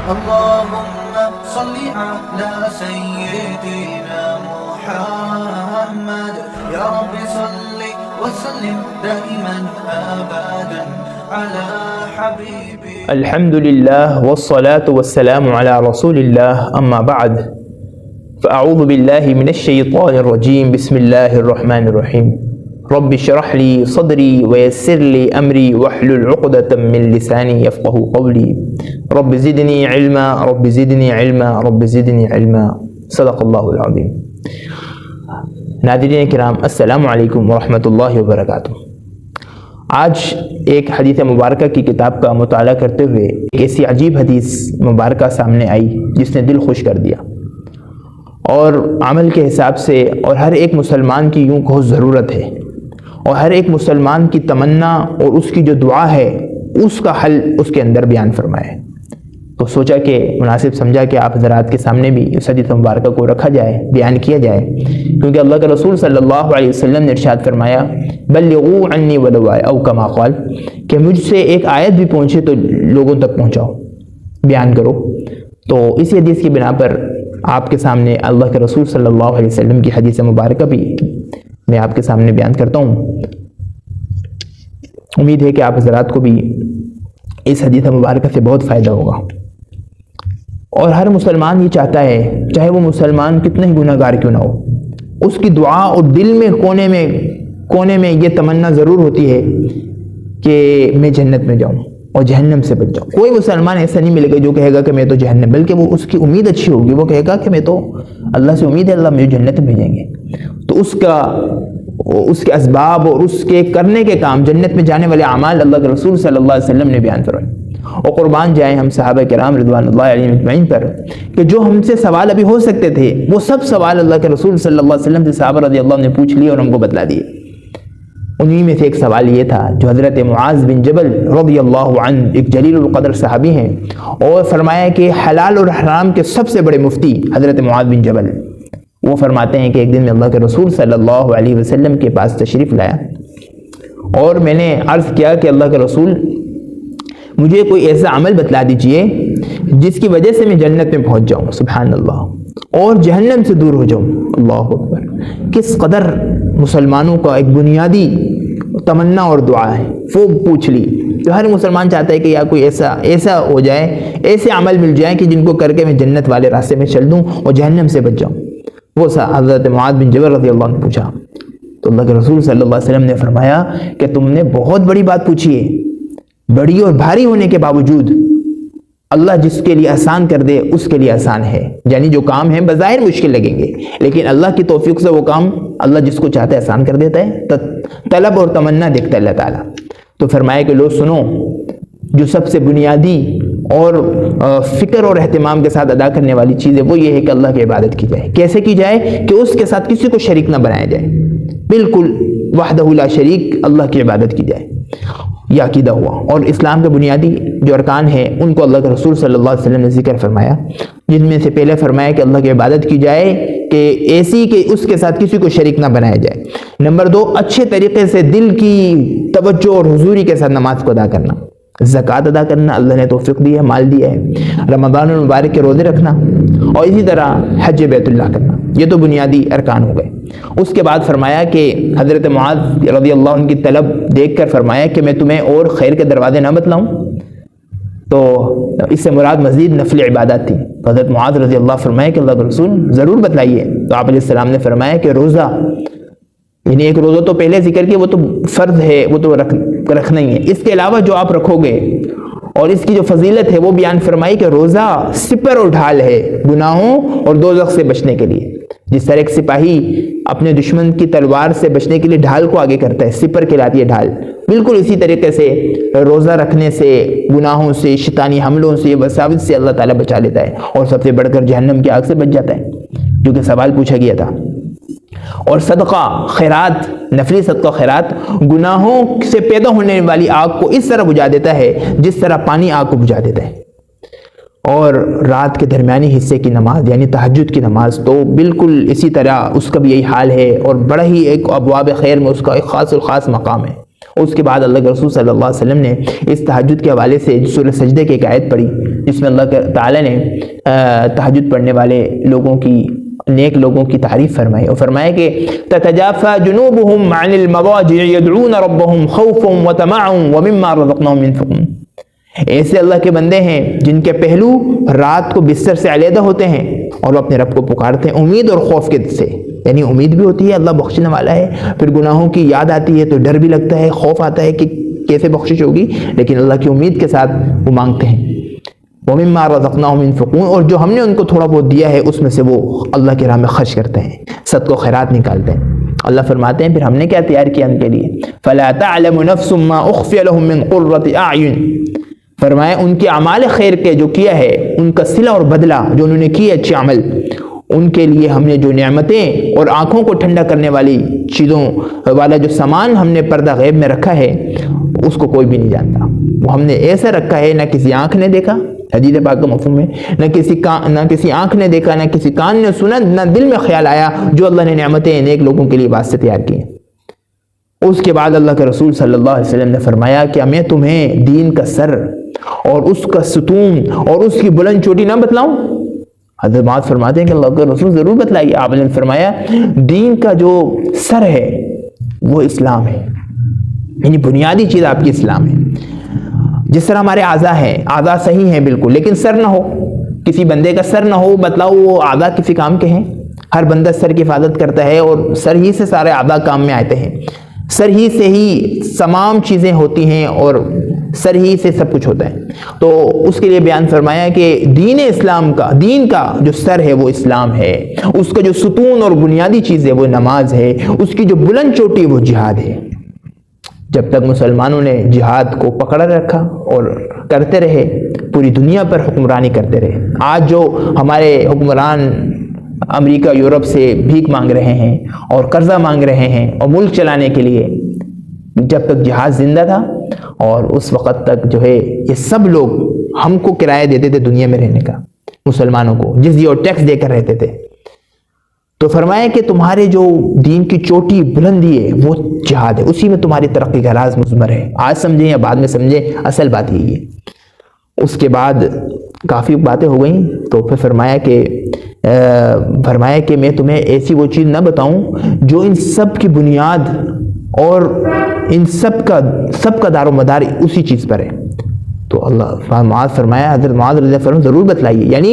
اللهم صل على سيدنا محمد يا رب صل وسلم دائما أبدا على حبيبي. الحمد لله والصلاة والسلام على رسول الله أما بعد فأعوذ بالله من الشيطان الرجيم. بسم الله الرحمن الرحيم. رب اشرح لي صدري ويسر لي أمري واحلل عقدة من لساني يفقه قولي. رب زدني علما رب زدني علما رب زدني علما. صدق اللہ العظیم. ناظرین کرام، السلام علیکم ورحمۃ اللہ وبرکاتہ. آج ایک حدیث مبارکہ کی کتاب کا مطالعہ کرتے ہوئے ایک ایسی عجیب حدیث مبارکہ سامنے آئی جس نے دل خوش کر دیا، اور عمل کے حساب سے اور ہر ایک مسلمان کی یوں کہو ضرورت ہے، اور ہر ایک مسلمان کی تمنا اور اس کی جو دعا ہے اس کا حل اس کے اندر بیان فرمایا ہے. تو سوچا کہ مناسب سمجھا کہ آپ حضرات کے سامنے بھی اس حدیث مبارکہ کو رکھا جائے، بیان کیا جائے، کیونکہ اللہ کے رسول صلی اللہ علیہ وسلم نے ارشاد فرمایا بلغوا عنی ولو آیہ او کما قال، کہ مجھ سے ایک آیت بھی پہنچے تو لوگوں تک پہنچاؤ، بیان کرو. تو اسی حدیث کی بنا پر آپ کے سامنے اللہ کے رسول صلی اللہ علیہ وسلم کی حدیث مبارکہ بھی میں آپ کے سامنے بیان کرتا ہوں. امید ہے کہ آپ حضرات کو بھی اس حدیث مبارکہ سے بہت فائدہ ہوگا. اور ہر مسلمان یہ چاہتا ہے، چاہے وہ مسلمان کتنا ہی گناہ گار کیوں نہ ہو، اس کی دعا اور دل میں کونے میں یہ تمنا ضرور ہوتی ہے کہ میں جنت میں جاؤں اور جہنم سے بچ جاؤں. کوئی مسلمان ایسا نہیں ملے گا جو کہے گا کہ میں تو جہنم، بلکہ وہ اس کی امید اچھی ہوگی، وہ کہے گا کہ میں تو اللہ سے امید ہے اللہ مجھے جنت میں بھیجیں گے. تو اس کے اسباب اور اس کے کرنے کے کام، جنت میں جانے والے اعمال اللہ کے رسول صلی اللہ علیہ وسلم نے بیان فرمائے. اور قربان جائیں ہم صحابہ کرام رضوان اللہ علیہم اجمعین پر کہ جو ہم سے سوال ابھی ہو سکتے تھے وہ سب سوال اللہ کے رسول صلی اللہ علیہ وسلم سے صحابہ رضی اللہ عنہ نے پوچھ لیے اور ہم کو بتلا دیے. انہی میں سے ایک سوال یہ تھا جو حضرت معاذ بن جبل رضی اللہ عنہ ایک جلیل القدر صحابی ہیں، اور فرمایا کہ حلال اور حرام کے سب سے بڑے مفتی حضرت معاذ بن جبل، وہ فرماتے ہیں کہ ایک دن میں اللہ کے رسول صلی اللہ علیہ وسلم کے پاس تشریف لایا اور میں نے عرض کیا کہ اللہ کے رسول مجھے کوئی ایسا عمل بتلا دیجئے جس کی وجہ سے میں جنت میں پہنچ جاؤں، سبحان اللہ، اور جہنم سے دور ہو جاؤں. اللہ اکبر. کس قدر مسلمانوں کا ایک بنیادی تمنا اور دعا ہے، وہ پوچھ لی. تو ہر مسلمان چاہتا ہے کہ یا کوئی ایسا ہو جائے، ایسے عمل مل جائیں کہ جن کو کر کے میں جنت والے راستے میں چل دوں اور جہنم سے بچ جاؤں. وہ حضرت معاذ بن جبل رضی اللہ عنہ نے پوچھا. تو اللہ کے رسول صلی اللہ علیہ وسلم نے فرمایا کہ تم نے بہت بڑی بات پوچھی ہے. بڑی اور بھاری ہونے کے باوجود اللہ جس کے لیے آسان کر دے اس کے لیے آسان ہے. یعنی جو کام ہیں بظاہر مشکل لگیں گے لیکن اللہ کی توفیق سے وہ کام اللہ جس کو چاہتا ہے آسان کر دیتا ہے. طلب اور تمنا دیکھتا ہے اللہ تعالیٰ. تو فرمایا کہ لوگ سنو، جو سب سے بنیادی اور فکر اور اہتمام کے ساتھ ادا کرنے والی چیز ہے وہ یہ ہے کہ اللہ کی عبادت کی جائے. کیسے کی جائے؟ کہ اس کے ساتھ کسی کو شریک نہ بنایا جائے، بالکل وحدہ لا شریک اللہ کی عبادت کی جائے. یہ عقیدہ ہوا. اور اسلام کے بنیادی جو ارکان ہیں ان کو اللہ کے رسول صلی اللہ علیہ وسلم نے ذکر فرمایا، جن میں سے پہلے فرمایا کہ اللہ کی عبادت کی جائے کہ ایسی کہ اس کے ساتھ کسی کو شریک نہ بنایا جائے. نمبر 2، اچھے طریقے سے دل کی توجہ اور حضوری کے ساتھ نماز کو ادا کرنا، زکوٰۃ ادا کرنا، اللہ نے توفیق دی ہے، مال دیا ہے، رمضان المبارک کے روزے رکھنا، اور اسی طرح حج بیت اللہ کرنا. یہ تو بنیادی ارکان ہو گئے. اس کے بعد فرمایا کہ حضرت معاذ رضی اللہ عنہ کی طلب دیکھ کر فرمایا کہ میں تمہیں اور خیر کے دروازے نہ بتلاؤں. تو اس سے مراد مزید نفل عبادات تھی. حضرت معاذ رضی اللہ فرمایا کہ اللہ کے رسول ضرور بتلائیے. تو آپ علیہ السلام نے فرمایا کہ روزہ، یعنی ایک روزہ تو پہلے ذکر کیا، وہ تو فرض ہے، وہ تو رکھنا ہی ہے. اس کے علاوہ جو آپ رکھو گے اور اس کی جو فضیلت ہے وہ بیان فرمائی کہ روزہ سپر اور ڈھال ہے گناہوں اور دوزخ سے بچنے کے لیے. جس طرح ایک سپاہی اپنے دشمن کی تلوار سے بچنے کے لیے ڈھال کو آگے کرتا ہے، سپر کہلاتی ہے ڈھال، بالکل اسی طریقے سے روزہ رکھنے سے، گناہوں سے، شیطانی حملوں سے، وساوس سے اللہ تعالیٰ بچا لیتا ہے، اور سب سے بڑھ کر جہنم کی آگ سے بچ جاتا ہے، جو کہ سوال پوچھا گیا تھا. اور صدقہ خیرات، نفلی صدقہ خیرات گناہوں سے پیدا ہونے والی آگ کو اس طرح بجھا دیتا ہے جس طرح پانی آگ کو بجھا دیتا ہے. اور رات کے درمیانی حصے کی نماز یعنی تہجد کی نماز تو بالکل اسی طرح اس کا بھی یہی حال ہے، اور بڑا ہی ایک ابواب خیر میں اس کا ایک خاص الخاص مقام ہے. اس کے بعد اللہ کے رسول صلی اللہ علیہ وسلم نے اس تہجد کے حوالے سے سورہ سجدے کی ایک آیت پڑھی جس میں اللہ تعالیٰ نے تہجد پڑھنے والے لوگوں کی، نیک لوگوں کی تعریف فرمائی، اور فرمایا کہ تتجافى جنوبهم عن المضاجع يدعون ربهم خوفا وطمعا ومما رزقناهم ينفقون۔ ایسے اللہ کے بندے ہیں جن کے پہلو رات کو بستر سے علیحدہ ہوتے ہیں اور وہ اپنے رب کو پکارتے ہیں امید اور خوف کے سے، یعنی امید بھی ہوتی ہے اللہ بخشنے والا ہے، پھر گناہوں کی یاد آتی ہے تو ڈر بھی لگتا ہے، خوف آتا ہے کہ کیسے بخشش ہوگی، لیکن اللہ کی امید کے ساتھ وہ مانگتے ہیں۔ وَمِمَّا رَزَقْنَاهُمْ يُنْفِقُونَ، اور جو ہم نے ان کو تھوڑا بہت دیا ہے اس میں سے وہ اللہ کی راہ میں خرچ کرتے ہیں، صدقہ و خیرات نکالتے ہیں۔ اللہ فرماتے ہیں پھر ہم نے کیا تیار کیا ان کے لیے، فَلَا تَعْلَمُ نَفْسٌ مَّا أُخْفِيَ لَهُم مِّن قُرَّةِ أَعْيُنٍ، فرمایا ان کے اعمال خیر کے جو کیا ہے ان کا صلہ اور بدلہ جو انہوں نے کیے اچھے عمل، ان کے لیے ہم نے جو نعمتیں اور آنکھوں کو ٹھنڈا کرنے والی چیزوں والا جو سامان ہم نے پردہ غیب میں رکھا ہے اس کو کوئی بھی نہیں جانتا، وہ ہم نے ایسا رکھا ہے نہ کسی آنکھ نے دیکھا، حدیث پاک کا مفہوم ہے، نہ کسی آنکھ نے دیکھا، نہ کسی کان نے سنا، نہ دل میں خیال آیا، جو اللہ نے نعمتیں نیک لوگوں کے لیے واسطے تیار کی ہیں۔ اس کے بعد اللہ کے رسول صلی اللہ علیہ وسلم نے فرمایا کہ میں تمہیں دین کا سر اور اس کا ستون اور اس کی بلند چوٹی نہ بتلاؤں؟ حضرت معاذ فرماتے ہیں کہ اللہ کے رسول ضرور بتلائیے۔ آپ نے فرمایا دین کا جو سر ہے وہ اسلام ہے، یعنی بنیادی چیز آپ کی اسلام ہے۔ جس طرح ہمارے اعضاء ہیں، اعضاء صحیح ہیں بالکل، لیکن سر نہ ہو، کسی بندے کا سر نہ ہو، بتلاؤ وہ اعضاء کسی کام کے ہیں؟ ہر بندہ سر کی حفاظت کرتا ہے اور سر ہی سے سارے اعضاء کام میں آتے ہیں، سر ہی سے ہی تمام چیزیں ہوتی ہیں اور سر ہی سے سب کچھ ہوتا ہے۔ تو اس کے لیے بیان فرمایا کہ دین اسلام کا، دین کا جو سر ہے وہ اسلام ہے، اس کا جو ستون اور بنیادی چیز ہے وہ نماز ہے، اس کی جو بلند چوٹی وہ جہاد ہے۔ جب تک مسلمانوں نے جہاد کو پکڑا رکھا اور کرتے رہے، پوری دنیا پر حکمرانی کرتے رہے۔ آج جو ہمارے حکمران امریکہ یورپ سے بھیک مانگ رہے ہیں اور قرضہ مانگ رہے ہیں اور ملک چلانے کے لیے، جب تک جہاد زندہ تھا اور اس وقت تک جو ہے یہ سب لوگ ہم کو کرایہ دیتے تھے دنیا میں رہنے کا، مسلمانوں کو جزیہ اور ٹیکس دے کر رہتے تھے۔ تو فرمایا کہ تمہارے جو دین کی چوٹی بلندی ہے وہ جہاد ہے، اسی میں تمہاری ترقی کا راز مضمر ہے۔ آج سمجھیں یا بعد میں سمجھیں، اصل بات یہی ہے۔ اس کے بعد کافی باتیں ہو گئیں تو پھر فرمایا کہ میں تمہیں ایسی وہ چیز نہ بتاؤں جو ان سب کی بنیاد اور ان سب کا دار و مدار اسی چیز پر ہے۔ تو اللہ معاذ فرمایا، حضرت معاذ رضی اللہ عنہ ضرور بتلائیے، یعنی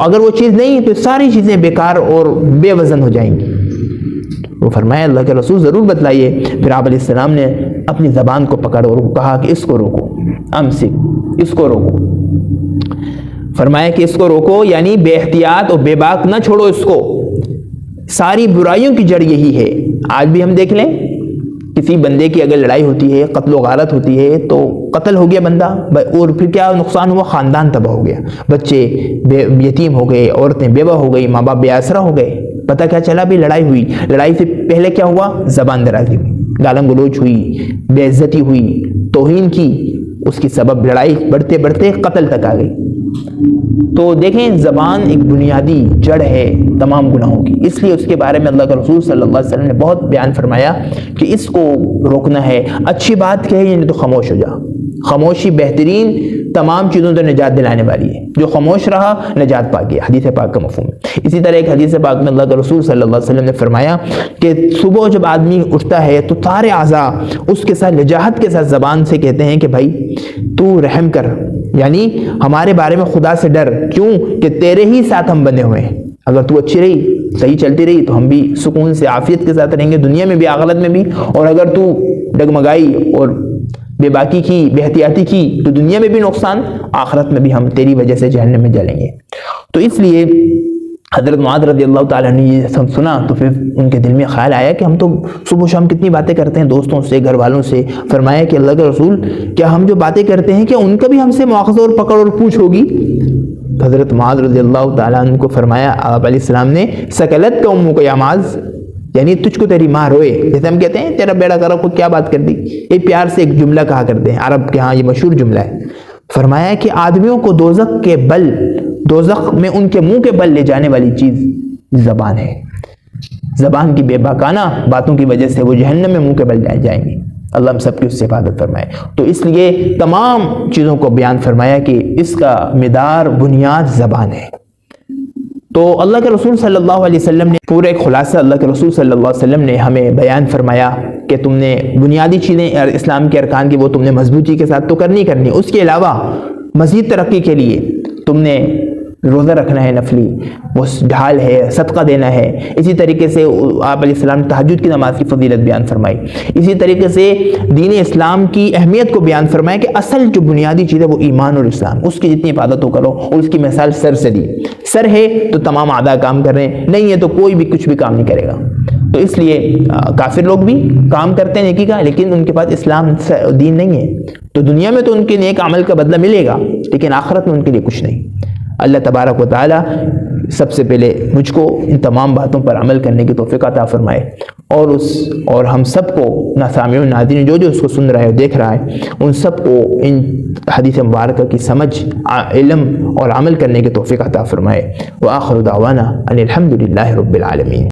اگر وہ چیز نہیں تو ساری چیزیں بیکار اور بے وزن ہو جائیں گی۔ وہ فرمایا اللہ کے رسول ضرور بتلائیے۔ پھر آپ علیہ السلام نے اپنی زبان کو پکڑ اور کہا کہ اس کو روکو، امسک، اس کو روکو۔ فرمایا کہ اس کو روکو، یعنی بے احتیاط اور بے باک نہ چھوڑو اس کو، ساری برائیوں کی جڑ یہی ہے۔ آج بھی ہم دیکھ لیں، کسی بندے کی اگر لڑائی ہوتی ہے، قتل و غارت ہوتی ہے، تو قتل ہو گیا بندہ اور پھر کیا نقصان ہوا؟ خاندان تباہ ہو گیا، بچے یتیم ہو گئے، عورتیں بیوہ ہو گئی، ماں باپ بے آسرا ہو گئے۔ پتہ کیا چلا بھی لڑائی ہوئی، لڑائی سے پہلے کیا ہوا؟ زبان درازی ہوئی، گالم گلوچ ہوئی، بے عزتی ہوئی، توہین کی، اس کی سبب لڑائی بڑھتے بڑھتے قتل تک آ گئی۔ تو دیکھیں زبان ایک بنیادی جڑ ہے تمام گناہوں کی، اس لیے اس کے بارے میں اللہ کے رسول صلی اللہ علیہ وسلم نے بہت بیان فرمایا کہ اس کو روکنا ہے۔ اچھی بات کہے نہیں تو خاموش ہو جا، خاموشی بہترین تمام چیزوں سے نجات دلانے والی ہے، جو خاموش رہا نجات پا گیا، حدیث پاک کا مفہوم ہے۔ اسی طرح ایک حدیث پاک میں اللہ کے رسول صلی اللہ علیہ وسلم نے فرمایا کہ صبح جب آدمی اٹھتا ہے تو سارے اعضاء اس کے ساتھ لجاہت کے ساتھ زبان سے کہتے ہیں کہ بھائی تو رحم کر، یعنی ہمارے بارے میں خدا سے ڈر، کیوں کہ تیرے ہی ساتھ ہم بنے ہوئے ہیں، اگر تو اچھی رہی، صحیح چلتی رہی تو ہم بھی سکون سے عافیت کے ساتھ رہیں گے، دنیا میں بھی آخرت میں بھی، اور اگر تو ڈگمگائی اور بے باکی کی، بے احتیاطی کی تو دنیا میں بھی نقصان، آخرت میں بھی ہم تیری وجہ سے جہنم میں جلیں گے۔ تو اس لیے حضرت معاذ رضی اللہ تعالیٰ نے یہ سب سنا تو پھر ان کے دل میں خیال آیا کہ ہم تو صبح و شام کتنی باتیں کرتے ہیں دوستوں سے، گھر والوں سے۔ فرمایا کہ اللہ کے رسول کیا ہم جو باتیں کرتے ہیں کیا ان کا بھی ہم سے مواخذہ اور پکڑ اور پوچھ ہوگی؟ حضرت معاذ رضی اللہ تعالیٰ عنہ کو فرمایا، آپ علیہ السلام نے سکلت کا امو کو یا معاذ، یعنی تجھ کو تیری ماں روئے، جیسے ہم کہتے ہیں تیرا بیڑا کرا کو کیا بات کر دی، یہ پیار سے ایک جملہ کہا کرتے ہیں، عرب کے ہاں یہ مشہور جملہ ہے۔ فرمایا کہ آدمیوں کو دوزخ کے بل، دوزخ میں ان کے منہ کے بل لے جانے والی چیز زبان ہے۔ زبان کی بے باکانہ باتوں کی وجہ سے وہ جہنم میں منہ کے بل جائیں گے۔ اللہ ہم سب کی اس سے حفاظت فرمائے۔ تو اس لیے تمام چیزوں کو بیان فرمایا کہ اس کا مدار بنیاد زبان ہے۔ تو اللہ کے رسول صلی اللہ علیہ وسلم نے پورا ایک خلاصہ اللہ کے رسول صلی اللہ علیہ وسلم نے ہمیں بیان فرمایا کہ تم نے بنیادی چیزیں اسلام کے ارکان کی وہ تم نے مضبوطی کے ساتھ تو کرنی اس کے علاوہ مزید ترقی کے لیے تم نے روزہ رکھنا ہے نفلی، وہ ڈھال ہے، صدقہ دینا ہے۔ اسی طریقے سے آپ علیہ السلام نے تہجد کی نماز کی فضیلت بیان فرمائی۔ اسی طریقے سے دین اسلام کی اہمیت کو بیان فرمایا کہ اصل جو بنیادی چیز ہے وہ ایمان اور اسلام، اس کی جتنی حفاظت ہو کرو، اور اس کی مثال سر سے دی۔ سر ہے تو تمام اعضاء کام کر رہے ہیں، نہیں ہے تو کوئی بھی کچھ بھی کام نہیں کرے گا۔ تو اس لیے کافر لوگ بھی کام کرتے ہیں نیکی کا، لیکن ان کے پاس اسلام دین نہیں ہے، تو دنیا میں تو ان کے نیک عمل کا بدلہ ملے گا، لیکن آخرت میں ان کے لیے کچھ نہیں۔ اللہ تبارک و تعالی سب سے پہلے مجھ کو ان تمام باتوں پر عمل کرنے کی توفیق عطا فرمائے، اور ہم سب کو سامعین ناظرین جو اس کو سن رہا ہے دیکھ رہا ہے، ان سب کو ان حدیث مبارکہ کی سمجھ، علم اور عمل کرنے کی توفیق عطا فرمائے۔ وآخر دعوانا ان الحمد للہ رب العالمین۔